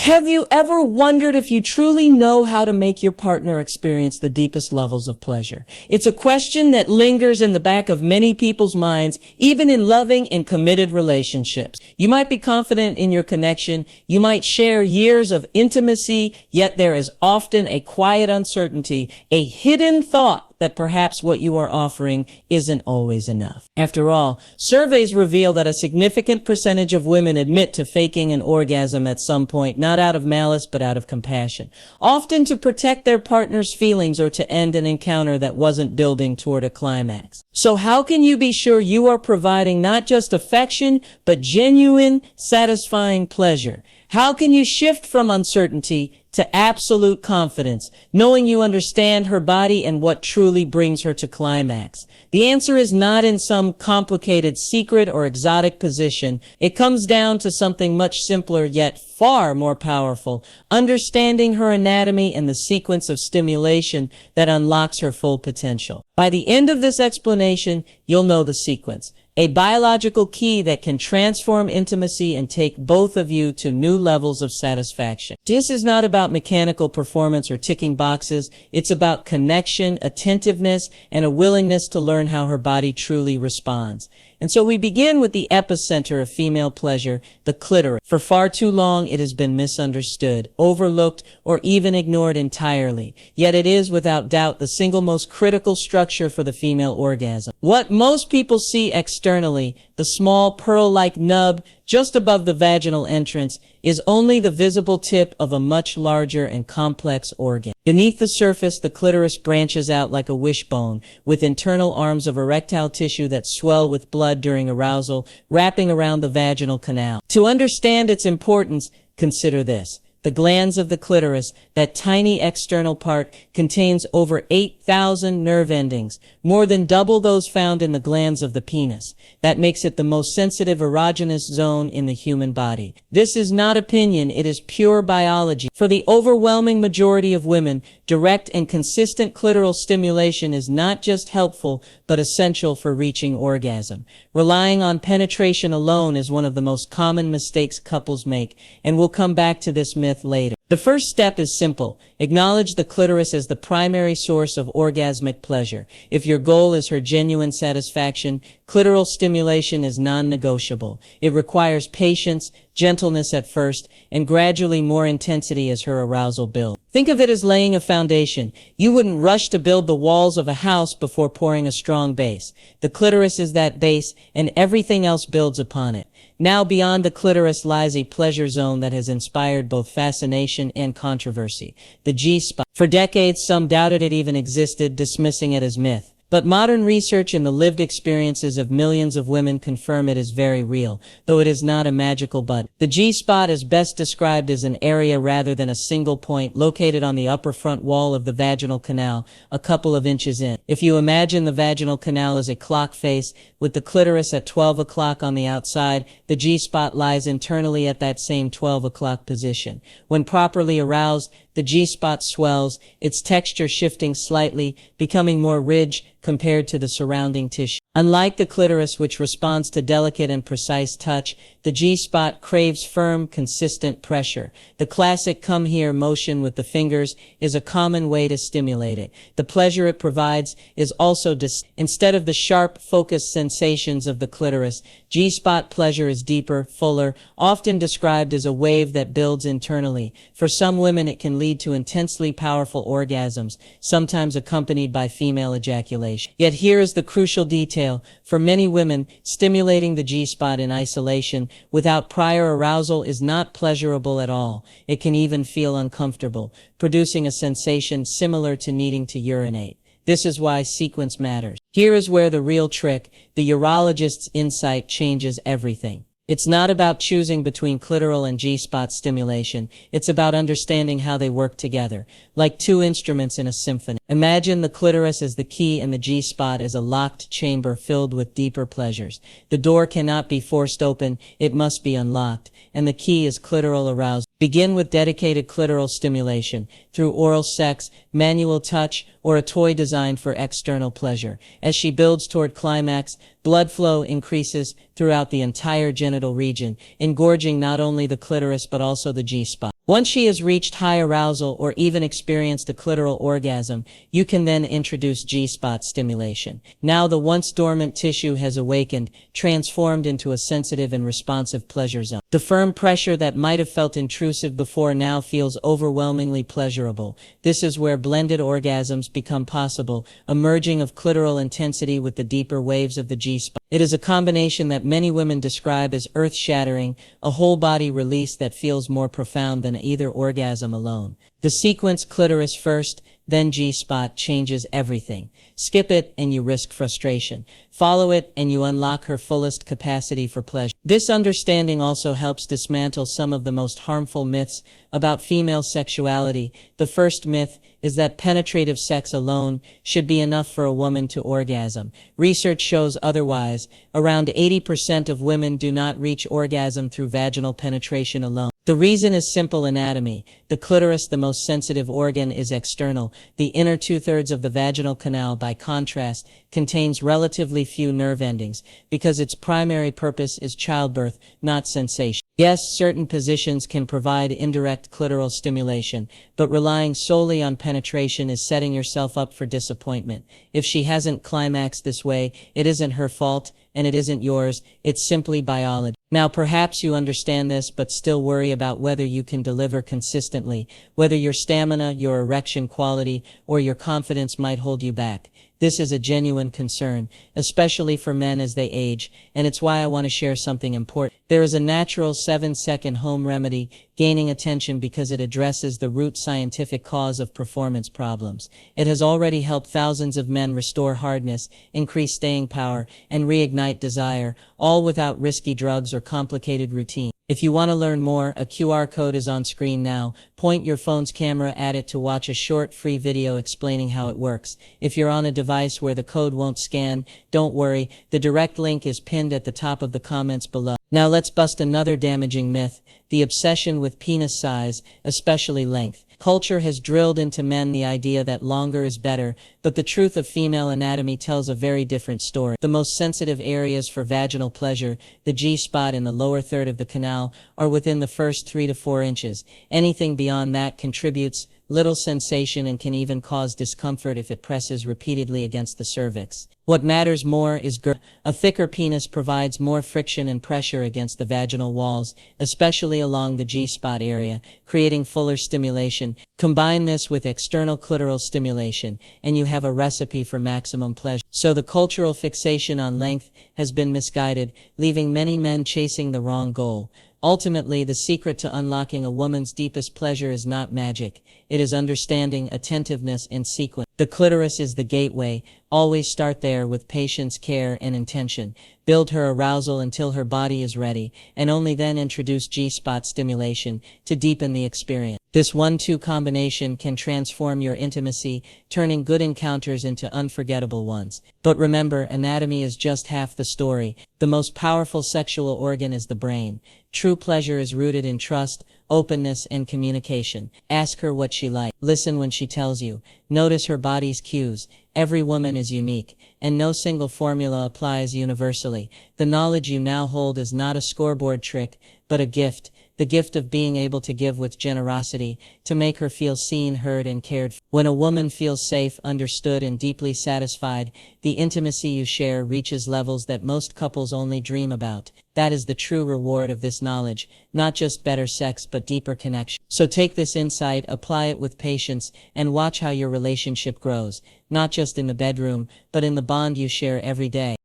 Have you ever wondered if you truly know how to make your partner experience the deepest levels of pleasure? It's a question that lingers in the back of many people's minds, even in loving and committed relationships. You might be confident in your connection. You might share years of intimacy, yet there is often a quiet uncertainty, a hidden thought that perhaps what you are offering isn't always enough. After all, surveys reveal that a significant percentage of women admit to faking an orgasm at some point, not out of malice but out of compassion, often to protect their partner's feelings or to end an encounter that wasn't building toward a climax. So how can you be sure you are providing not just affection, but genuine, satisfying pleasure? How can you shift from uncertainty to absolute confidence, knowing you understand her body and what truly brings her to climax? The answer is not in some complicated secret or exotic position. It comes down to something much simpler yet far more powerful, understanding her anatomy and the sequence of stimulation that unlocks her full potential. By the end of this explanation, you'll know the sequence. A biological key that can transform intimacy and take both of you to new levels of satisfaction. This is not about mechanical performance or ticking boxes. It's about connection, attentiveness, and a willingness to learn how her body truly responds. And so we begin with the epicenter of female pleasure, the clitoris. For far too long, it has been misunderstood, overlooked, or even ignored entirely. Yet it is, without doubt, the single most critical structure for the female orgasm. What most people see externally, the small pearl-like nub just above the vaginal entrance, is only the visible tip of a much larger and complex organ. Beneath the surface, the clitoris branches out like a wishbone, with internal arms of erectile tissue that swell with blood during arousal, wrapping around the vaginal canal. To understand its importance, consider this. The glands of the clitoris, that tiny external part, contains over 8,000 nerve endings, more than double those found in the glands of the penis. That makes it the most sensitive erogenous zone in the human body. This is not opinion, it is pure biology. For the overwhelming majority of women, direct and consistent clitoral stimulation is not just helpful, but essential for reaching orgasm. Relying on penetration alone is one of the most common mistakes couples make, and we'll come back to this myth later. The first step is simple. Acknowledge the clitoris as the primary source of orgasmic pleasure. If your goal is her genuine satisfaction, clitoral stimulation is non-negotiable. It requires patience, gentleness at first, and gradually more intensity as her arousal builds. Think of it as laying a foundation. You wouldn't rush to build the walls of a house before pouring a strong base. The clitoris is that base, and everything else builds upon it. Now beyond the clitoris lies a pleasure zone that has inspired both fascination and controversy. The G-spot. For decades, some doubted it even existed, dismissing it as myth. But modern research and the lived experiences of millions of women confirm it is very real, though it is not a magical button. The G-spot is best described as an area rather than a single point located on the upper front wall of the vaginal canal, a couple of inches in. If you imagine the vaginal canal as a clock face, with the clitoris at 12 o'clock on the outside, the G-spot lies internally at that same 12 o'clock position. When properly aroused, the G-spot swells, its texture shifting slightly, becoming more ridged compared to the surrounding tissue. Unlike the clitoris, which responds to delicate and precise touch, the G-spot craves firm, consistent pressure. The classic come here motion with the fingers is a common way to stimulate it. The pleasure it provides is also instead of the sharp, focused sensations of the clitoris, G-spot pleasure is deeper, fuller, often described as a wave that builds internally. For some women, it can lead to intensely powerful orgasms, sometimes accompanied by female ejaculation. Yet here is the crucial detail. For many women, stimulating the G-spot in isolation without prior arousal is not pleasurable at all. It can even feel uncomfortable, producing a sensation similar to needing to urinate. This is why sequence matters. Here is where the real trick, the urologist's insight, changes everything. It's not about choosing between clitoral and G-spot stimulation. It's about understanding how they work together, like two instruments in a symphony. Imagine the clitoris as the key and the G-spot as a locked chamber filled with deeper pleasures. The door cannot be forced open, it must be unlocked, and the key is clitoral arousal. Begin with dedicated clitoral stimulation through oral sex, manual touch, or a toy designed for external pleasure. As she builds toward climax, blood flow increases throughout the entire genital region, engorging not only the clitoris but also the G-spot. Once she has reached high arousal or even experienced a clitoral orgasm, you can then introduce G-spot stimulation. Now the once dormant tissue has awakened, transformed into a sensitive and responsive pleasure zone. The firm pressure that might have felt intrusive before now feels overwhelmingly pleasurable. This is where blended orgasms become possible, a merging of clitoral intensity with the deeper waves of the G-spot. It is a combination that many women describe as earth-shattering, a whole-body release that feels more profound than either orgasm alone. The sequence clitoris first, then G-spot changes everything. Skip it and you risk frustration. Follow it and you unlock her fullest capacity for pleasure. This understanding also helps dismantle some of the most harmful myths about female sexuality. The first myth is that penetrative sex alone should be enough for a woman to orgasm. Research shows otherwise. Around 80% of women do not reach orgasm through vaginal penetration alone. The reason is simple: anatomy. The clitoris, the most sensitive organ, is external. The inner two-thirds of the vaginal canal, by contrast, contains relatively few nerve endings, because its primary purpose is childbirth, not sensation. Yes, certain positions can provide indirect clitoral stimulation, but relying solely on penetration is setting yourself up for disappointment. If she hasn't climaxed this way, it isn't her fault, and it isn't yours. It's simply biology. Now perhaps you understand this but still worry about whether you can deliver consistently, whether your stamina, your erection quality, or your confidence might hold you back. This is a genuine concern, especially for men as they age, and it's why I want to share something important. There is a natural 7-second home remedy gaining attention because it addresses the root scientific cause of performance problems. It has already helped thousands of men restore hardness, increase staying power, and reignite desire, all without risky drugs or complicated routine. If you want to learn more, a QR code is on screen now. Point your phone's camera at it to watch a short free video explaining how it works. If you're on a device where the code won't scan, don't worry, the direct link is pinned at the top of the comments below. Now let's bust another damaging myth: the obsession with penis size, especially length. Culture has drilled into men the idea that longer is better, but the truth of female anatomy tells a very different story. The most sensitive areas for vaginal pleasure, the G-spot in the lower third of the canal, are within the first 3 to 4 inches. Anything beyond that contributes little sensation and can even cause discomfort if it presses repeatedly against the cervix. What matters more is girth. A thicker penis provides more friction and pressure against the vaginal walls, especially along the G-spot area, creating fuller stimulation. Combine this with external clitoral stimulation, and you have a recipe for maximum pleasure. So the cultural fixation on length has been misguided, leaving many men chasing the wrong goal. Ultimately, the secret to unlocking a woman's deepest pleasure is not magic. It is understanding, attentiveness, and sequence. The clitoris is the gateway. Always start there with patience, care, and intention. Build her arousal until her body is ready, and only then introduce G-spot stimulation to deepen the experience. This 1-2 combination can transform your intimacy, turning good encounters into unforgettable ones. But remember, anatomy is just half the story. The most powerful sexual organ is the brain. True pleasure is rooted in trust, openness, and communication. Ask her what she likes. Listen when she tells you. Notice her body's cues. Every woman is unique, and no single formula applies universally. The knowledge you now hold is not a scoreboard trick, but a gift. The gift of being able to give with generosity, to make her feel seen, heard, and cared for. When a woman feels safe, understood, and deeply satisfied, the intimacy you share reaches levels that most couples only dream about. That is the true reward of this knowledge, not just better sex but deeper connection. So take this insight, apply it with patience, and watch how your relationship grows, not just in the bedroom, but in the bond you share every day.